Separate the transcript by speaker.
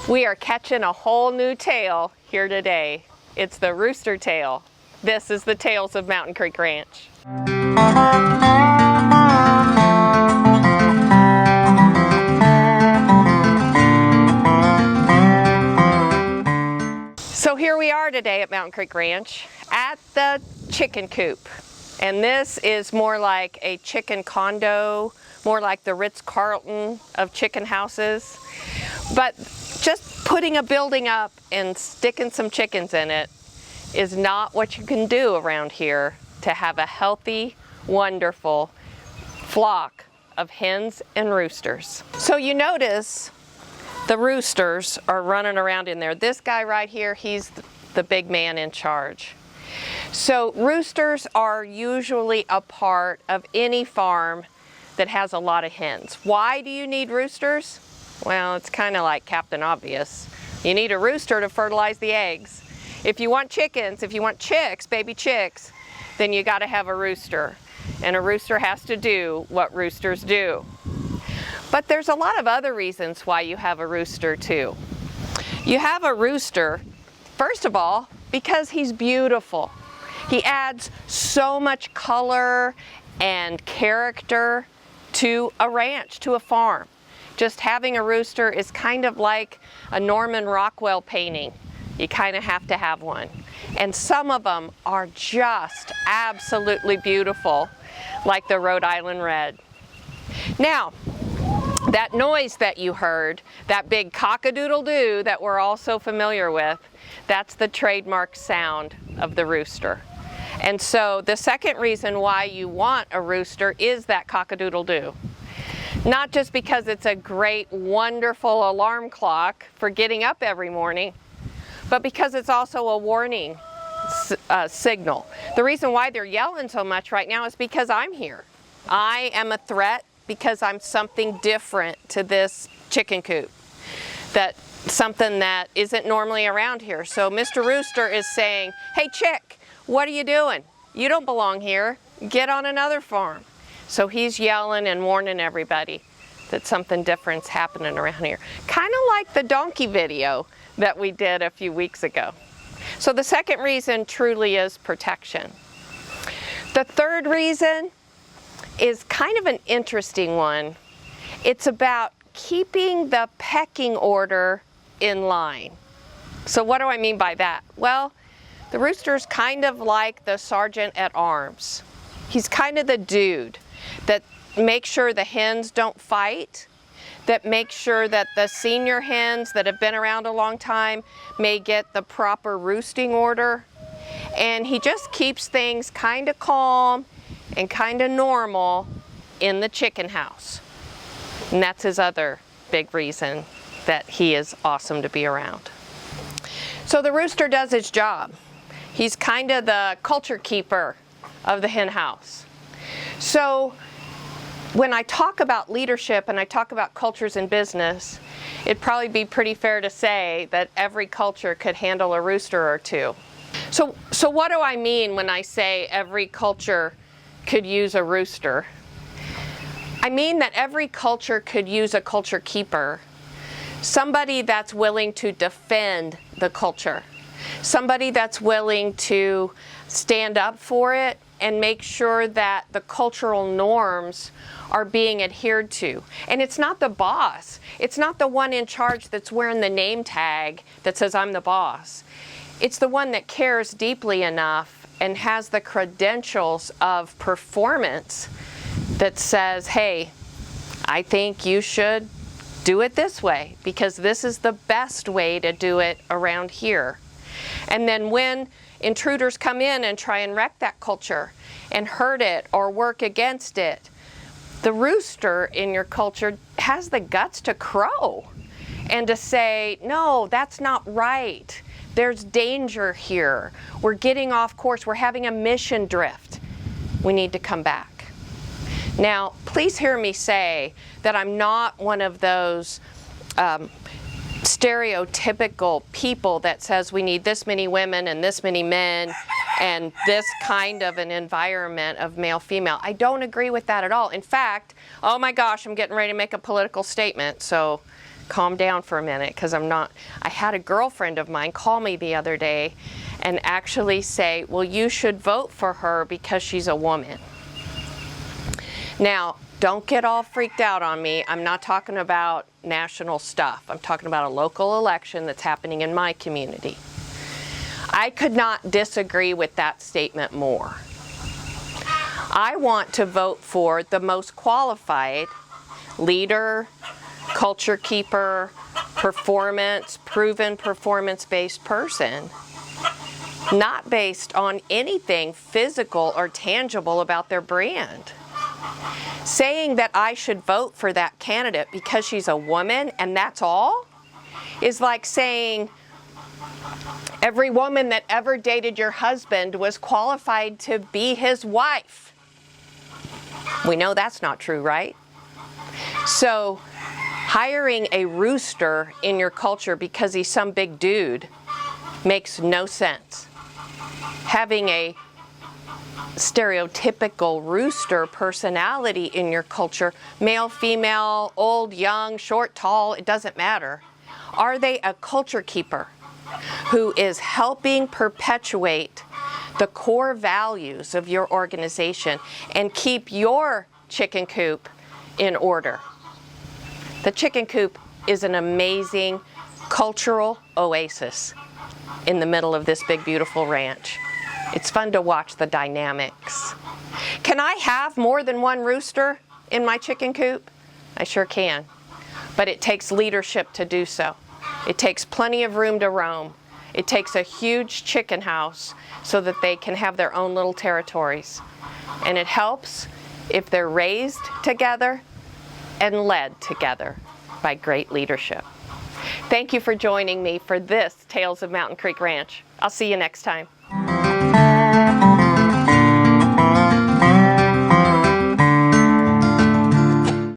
Speaker 1: We are catching a whole new tale here today. It's the rooster tail. This is the Tales of Mountain Creek Ranch. So here we are today at Mountain Creek Ranch at the chicken coop. And this is more like a chicken condo, more like the Ritz-Carlton of chicken houses. But just putting a building up and sticking some chickens in it is not what you can do around here to have a healthy, wonderful flock of hens and roosters. So you notice the roosters are running around in there. This guy right here, he's the big man in charge. So roosters are usually a part of any farm that has a lot of hens. Why do you need roosters? Well, it's kind of like Captain Obvious. You need a rooster to fertilize the eggs. If you want chickens, if you want chicks, baby chicks, then you got to have a rooster. And a rooster has to do what roosters do. But there's a lot of other reasons why you have a rooster too. You have a rooster, first of all, because he's beautiful. He adds so much color and character to a ranch, to a farm. Just having a rooster is kind of like a Norman Rockwell painting. You kind of have to have one. And some of them are just absolutely beautiful, like the Rhode Island Red. Now, that noise that you heard, that big cock-a-doodle-doo that we're all so familiar with, that's the trademark sound of the rooster. And so the second reason why you want a rooster is that cock-a-doodle-doo. Not just because it's a great, wonderful alarm clock for getting up every morning, but because it's also a warning signal. The reason why they're yelling so much right now is because I'm here. I am a threat because I'm something different to this chicken coop. Something that isn't normally around here. So Mr. Rooster is saying, hey chick, what are you doing? You don't belong here. Get on another farm. So he's yelling and warning everybody that something different's happening around here. Kind of like the donkey video that we did a few weeks ago. So the second reason truly is protection. The third reason is kind of an interesting one. It's about keeping the pecking order in line. So what do I mean by that? Well, the rooster's kind of like the sergeant at arms. He's kind of the dude that makes sure the hens don't fight, that makes sure that the senior hens that have been around a long time may get the proper roosting order. And he just keeps things kind of calm and kind of normal in the chicken house. And that's his other big reason that he is awesome to be around. So the rooster does his job. He's kind of the culture keeper of the hen house. So when I talk about leadership and I talk about cultures in business, it'd probably be pretty fair to say that every culture could handle a rooster or two. So what do I mean when I say every culture could use a rooster? I mean that every culture could use a culture keeper. Somebody that's willing to defend the culture. Somebody that's willing to stand up for it and make sure that the cultural norms are being adhered to. And it's not the boss. It's not the one in charge that's wearing the name tag that says I'm the boss. It's the one that cares deeply enough and has the credentials of performance that says, hey, I think you should do it this way because this is the best way to do it around here. And then when intruders come in and try and wreck that culture and hurt it or work against it, the rooster in your culture has the guts to crow and to say, no, that's not right. There's danger here. We're getting off course. We're having a mission drift. We need to come back. Now, please hear me say that I'm not one of those stereotypical people that says we need this many women and this many men and this kind of an environment of male-female. I don't agree with that at all. In fact, oh my gosh, I'm getting ready to make a political statement, so calm down for a minute, because I had a girlfriend of mine call me the other day and actually say, well, you should vote for her because she's a woman. Now, don't get all freaked out on me. I'm not talking about national stuff. I'm talking about a local election that's happening in my community. I could not disagree with that statement more. I want to vote for the most qualified leader, culture keeper, proven performance-based person, not based on anything physical or tangible about their brand. Saying that I should vote for that candidate because she's a woman and that's all is like saying every woman that ever dated your husband was qualified to be his wife. We know that's not true, right? So hiring a rooster in your culture because he's some big dude makes no sense. Having a stereotypical rooster personality in your culture, male, female, old, young, short, tall, it doesn't matter. Are they a culture keeper who is helping perpetuate the core values of your organization and keep your chicken coop in order? The chicken coop is an amazing cultural oasis in the middle of this big, beautiful ranch. It's fun to watch the dynamics. Can I have more than one rooster in my chicken coop? I sure can. But it takes leadership to do so. It takes plenty of room to roam. It takes a huge chicken house so that they can have their own little territories. And it helps if they're raised together and led together by great leadership. Thank you for joining me for this Tales of Mountain Creek Ranch. I'll see you next time.